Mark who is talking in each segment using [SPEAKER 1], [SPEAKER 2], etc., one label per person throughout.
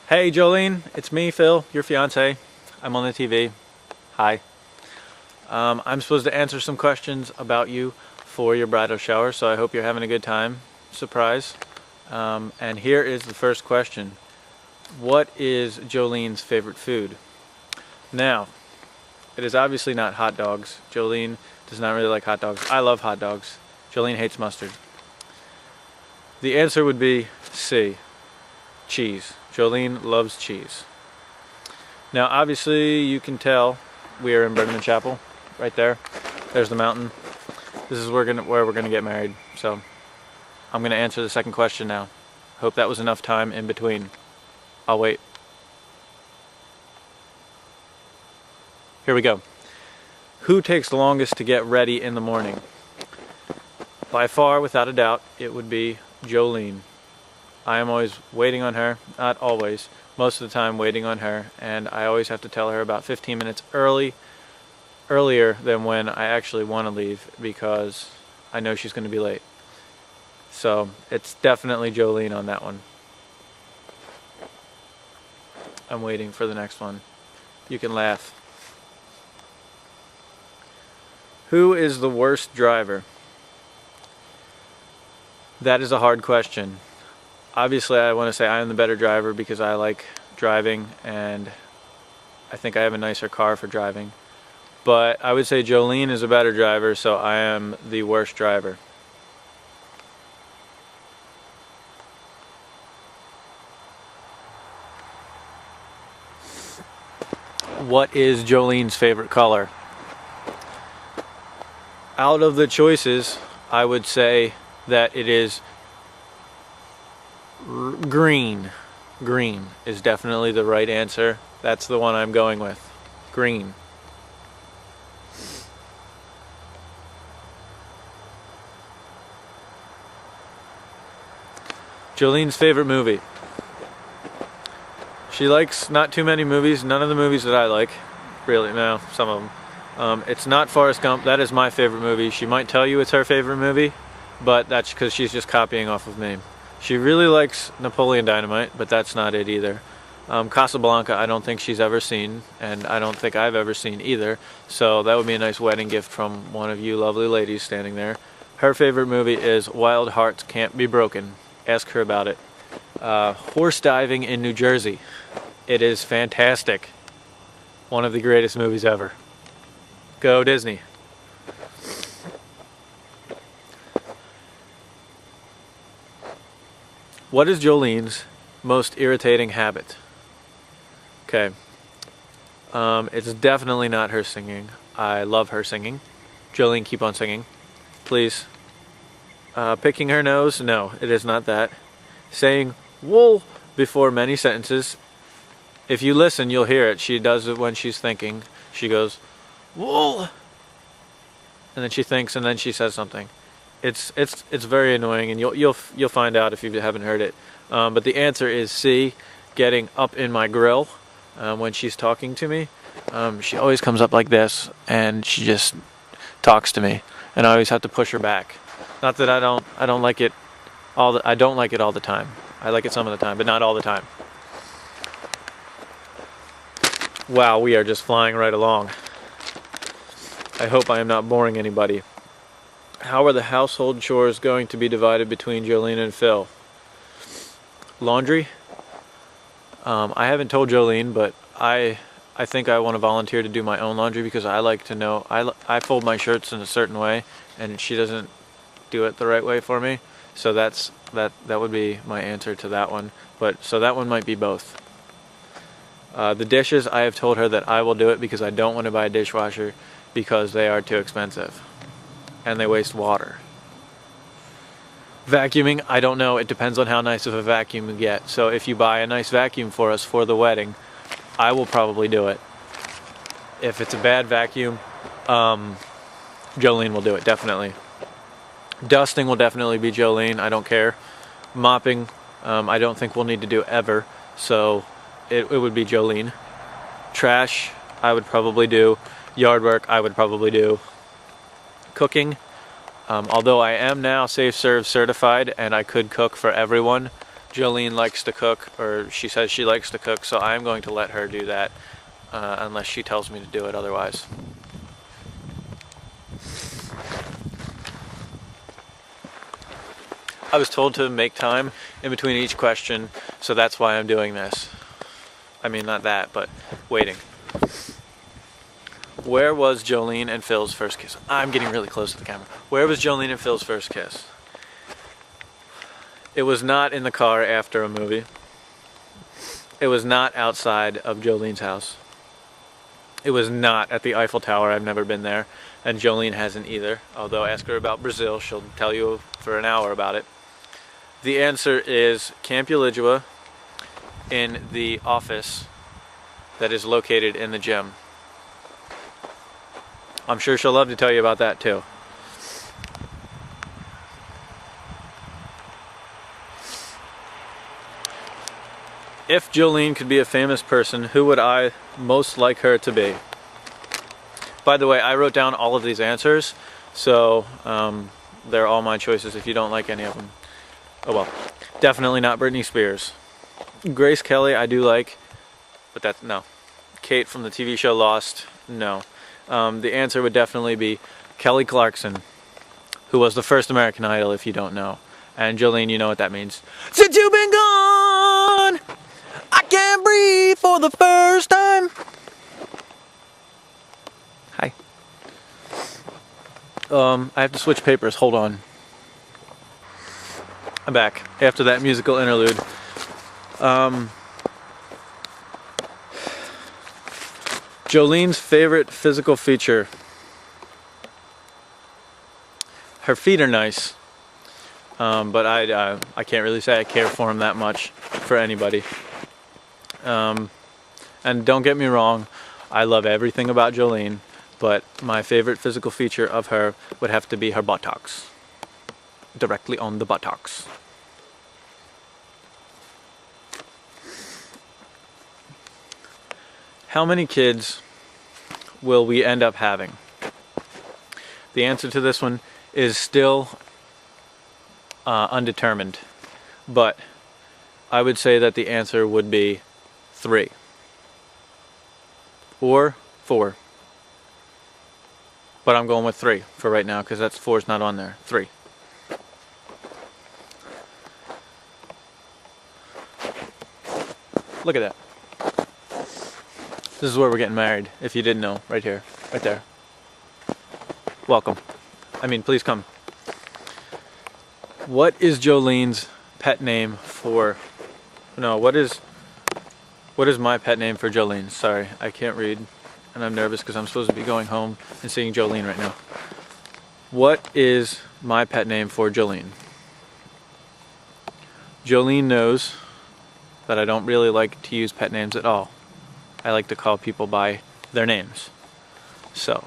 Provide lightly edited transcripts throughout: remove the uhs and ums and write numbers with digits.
[SPEAKER 1] Hey Jolene, it's me, Phil, your fiance. I'm on the TV. Hi. I'm supposed to answer some questions about you for your bridal shower, so I hope you're having a good time. Surprise. And here is the first question. What is Jolene's favorite food? Now, it is obviously not hot dogs. Jolene does not really like hot dogs. I love hot dogs. Jolene hates mustard. The answer would be C, cheese. Jolene loves cheese. Now obviously you can tell we are in Bridal Chapel, right there. There's the mountain. This is where we're gonna get married. So I'm gonna answer the second question now. Hope that was enough time in between. I'll wait. Here we go. Who takes the longest to get ready in the morning? By far, without a doubt, it would be Jolene. I am always waiting on her, not always, most of the time waiting on her, and I always have to tell her about 15 minutes earlier than when I actually want to leave because I know she's going to be late. So it's definitely Jolene on that one. I'm waiting for the next one. You can laugh. Who is the worst driver? That is a hard question. Obviously, I want to say I am the better driver because I like driving and I think I have a nicer car for driving. But I would say Jolene is a better driver, so I am the worst driver. What is Jolene's favorite color? Out of the choices, I would say that it is green. Green is definitely the right answer. That's the one I'm going with. Green. Jolene's favorite movie. She likes not too many movies. None of the movies that I like. Really, no, some of them. It's not Forrest Gump. That is my favorite movie. She might tell you it's her favorite movie, but that's because she's just copying off of me. She really likes Napoleon Dynamite, but that's not it either. Casablanca I don't think she's ever seen, and I don't think I've ever seen either, so that would be a nice wedding gift from one of you lovely ladies standing there. Her favorite movie is Wild Hearts Can't Be Broken. Ask her about it. Horse diving in New Jersey. It is fantastic. One of the greatest movies ever. Go Disney. What is Jolene's most irritating habit? Okay. It's definitely not her singing. I love her singing. Jolene, keep on singing. Please. Picking her nose? No, it is not that. Saying wool before many sentences. If you listen, you'll hear it. She does it when she's thinking. She goes, wool! And then she thinks and then she says something. It's very annoying, and you'll find out if you haven't heard it. But the answer is C, getting up in my grill when she's talking to me. She always comes up like this, and she just talks to me, and I always have to push her back. Not that I don't like it I don't like it all the time. I like it some of the time, but not all the time. Wow, we are just flying right along. I hope I am not boring anybody. How are the household chores going to be divided between Jolene and Phil? Laundry? I haven't told Jolene, but I think I want to volunteer to do my own laundry because I like to know. I fold my shirts in a certain way, and she doesn't do it the right way for me. So that would be my answer to that one. But so that one might be both. The dishes, I have told her that I will do it because I don't want to buy a dishwasher because they are too expensive. And they waste water. Vacuuming, I don't know. It depends on how nice of a vacuum you get. So if you buy a nice vacuum for us for the wedding, I will probably do it. If it's a bad vacuum, Jolene will do it, definitely. Dusting will definitely be Jolene. I don't care. Mopping, I don't think we'll need to do ever. So it would be Jolene. Trash, I would probably do. Yard work, I would probably do. Cooking, although I am now Safe Serve certified and I could cook for everyone, Jolene likes to cook, or she says she likes to cook, so I'm going to let her do that unless she tells me to do it otherwise. I was told to make time in between each question, so that's why I'm doing this. I mean, not that, but waiting. Where was Jolene and Phil's first kiss? I'm getting really close to the camera. Where was Jolene and Phil's first kiss? It was not in the car after a movie. It was not outside of Jolene's house. It was not at the Eiffel Tower. I've never been there, and Jolene hasn't either. Although ask her about Brazil, she'll tell you for an hour about it. The answer is Camp Ulijua in the office that is located in the gym. I'm sure she'll love to tell you about that too. If Jolene could be a famous person, who would I most like her to be? By the way, I wrote down all of these answers, so they're all my choices if you don't like any of them. Oh well. Definitely not Britney Spears. Grace Kelly I do like, but that's no. Kate from the TV show Lost, no. The answer would definitely be Kelly Clarkson, who was the first American Idol if you don't know. And Jolene, you know what that means. Since you've been gone, I can't breathe for the first time. Hi. I have to switch papers, hold on. I'm back after that musical interlude. Jolene's favorite physical feature. Her feet are nice, but I can't really say I care for them that much for anybody. And don't get me wrong, I love everything about Jolene, but my favorite physical feature of her would have to be her buttocks. Directly on the buttocks. How many kids will we end up having? The answer to this one is still undetermined, but I would say that the answer would be 3 or 4. But I'm going with 3 for right now because that's 4's not on there. 3. Look at that. This is where we're getting married, if you didn't know, right here, right there. Welcome. I mean, please come. What is Jolene's pet name for... No, what is my pet name for Jolene? Sorry, I can't read, and I'm nervous because I'm supposed to be going home and seeing Jolene right now. What is my pet name for Jolene? Jolene knows that I don't really like to use pet names at all. I like to call people by their names. So,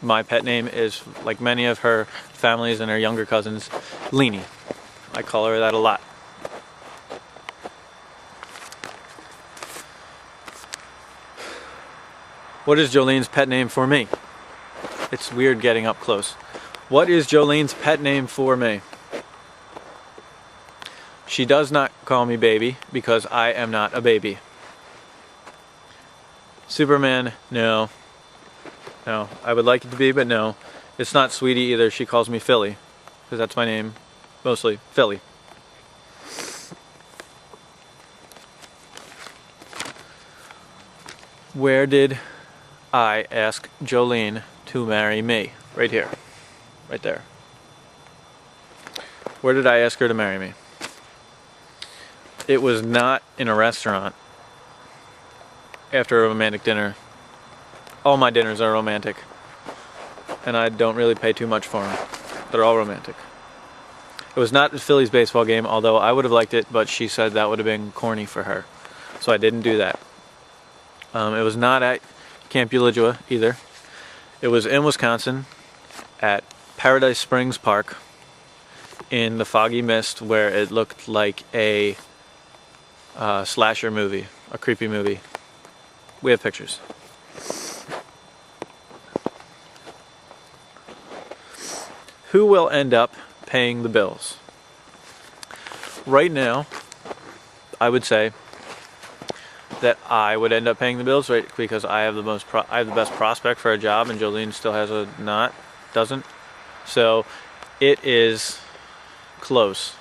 [SPEAKER 1] my pet name is, like many of her families and her younger cousins, Leanie. I call her that a lot. What is Jolene's pet name for me? It's weird getting up close. What is Jolene's pet name for me? She does not call me baby because I am not a baby. Superman, no. No, I would like it to be, but no. It's not Sweetie either. She calls me Philly because that's my name, mostly Philly. Where did I ask Jolene to marry me? Right here. Right there. Where did I ask her to marry me? It was not in a restaurant after a romantic dinner. All my dinners are romantic, and I don't really pay too much for them. They're all romantic. It was not the Phillies baseball game, although I would have liked it, but she said that would have been corny for her, so I didn't do that. It was not at Camp Ulijua either. It was in Wisconsin at Paradise Springs Park in the foggy mist where it looked like a slasher movie, a creepy movie. We have pictures. Who will end up paying the bills? Right now, I would say that I would end up paying the bills, right? Because I have the best prospect for a job, and Jolene still has doesn't. So it is close,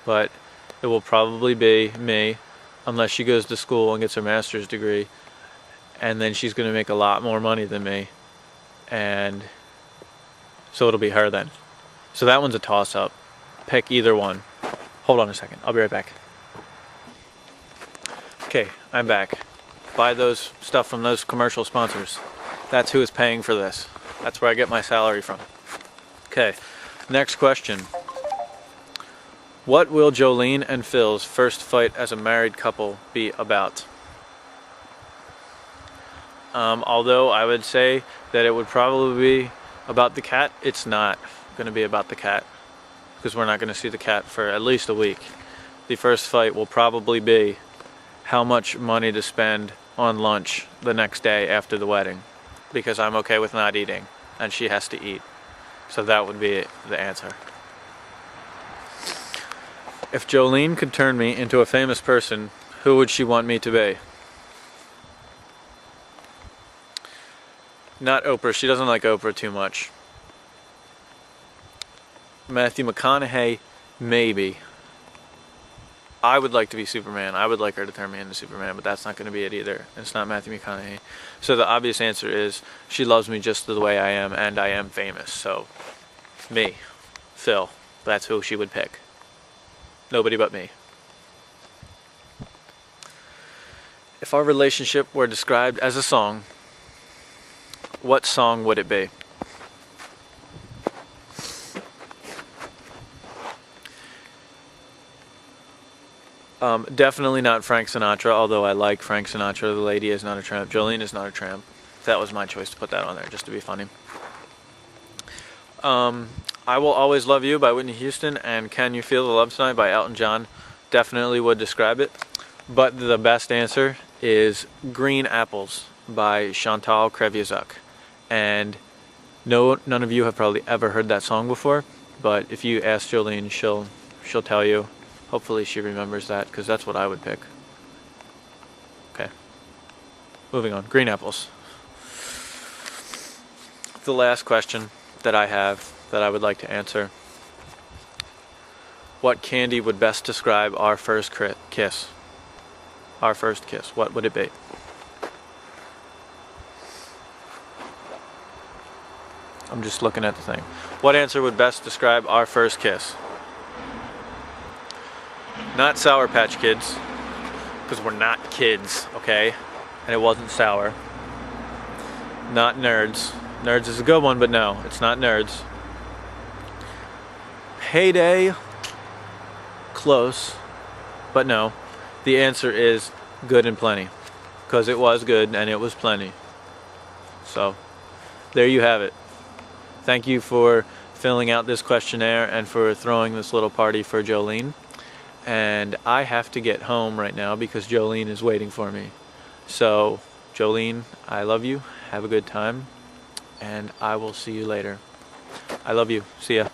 [SPEAKER 1] but it will probably be me, unless she goes to school and gets her master's degree, and then she's going to make a lot more money than me, and so it'll be her then. So that one's a toss-up. Pick either one. Hold on a second. I'll be right back. Okay, I'm back. Buy those stuff from those commercial sponsors. That's who is paying for this. That's where I get my salary from. Okay, next question. What will Jolene and Phil's first fight as a married couple be about? Although I would say that it would probably be about the cat, it's not going to be about the cat, because we're not going to see the cat for at least a week. The first fight will probably be how much money to spend on lunch the next day after the wedding, because I'm okay with not eating and she has to eat. So that would be the answer. If Jolene could turn me into a famous person, who would she want me to be? Not Oprah. She doesn't like Oprah too much. Matthew McConaughey, maybe. I would like to be Superman. I would like her to turn me into Superman, but that's not going to be it either. It's not Matthew McConaughey. So the obvious answer is she loves me just the way I am, and I am famous. So me, Phil, that's who she would pick. Nobody but me. If our relationship were described as a song, what song would it be? Definitely not Frank Sinatra, although I like Frank Sinatra. The Lady is Not a Tramp. Jolene is Not a Tramp. That was my choice to put that on there, just to be funny. I Will Always Love You by Whitney Houston and Can You Feel the Love Tonight by Elton John definitely would describe it. But the best answer is Green Apples by Chantal Kreviazuk. And none of you have probably ever heard that song before, but if you ask Jolene, she'll tell you. Hopefully she remembers that, because that's what I would pick. Okay. Moving on. Green apples. The last question that I have that I would like to answer. What candy would best describe our first kiss? Our first kiss. What would it be? I'm just looking at the thing. What answer would best describe our first kiss? Not Sour Patch Kids, because we're not kids, okay? And it wasn't sour. Not Nerds. Nerds is a good one, but no, it's not Nerds. Heyday, close, but no. The answer is Good and Plenty, because it was good and it was plenty. So, there you have it. Thank you for filling out this questionnaire and for throwing this little party for Jolene. And I have to get home right now because Jolene is waiting for me. So, Jolene, I love you. Have a good time. And I will see you later. I love you. See ya.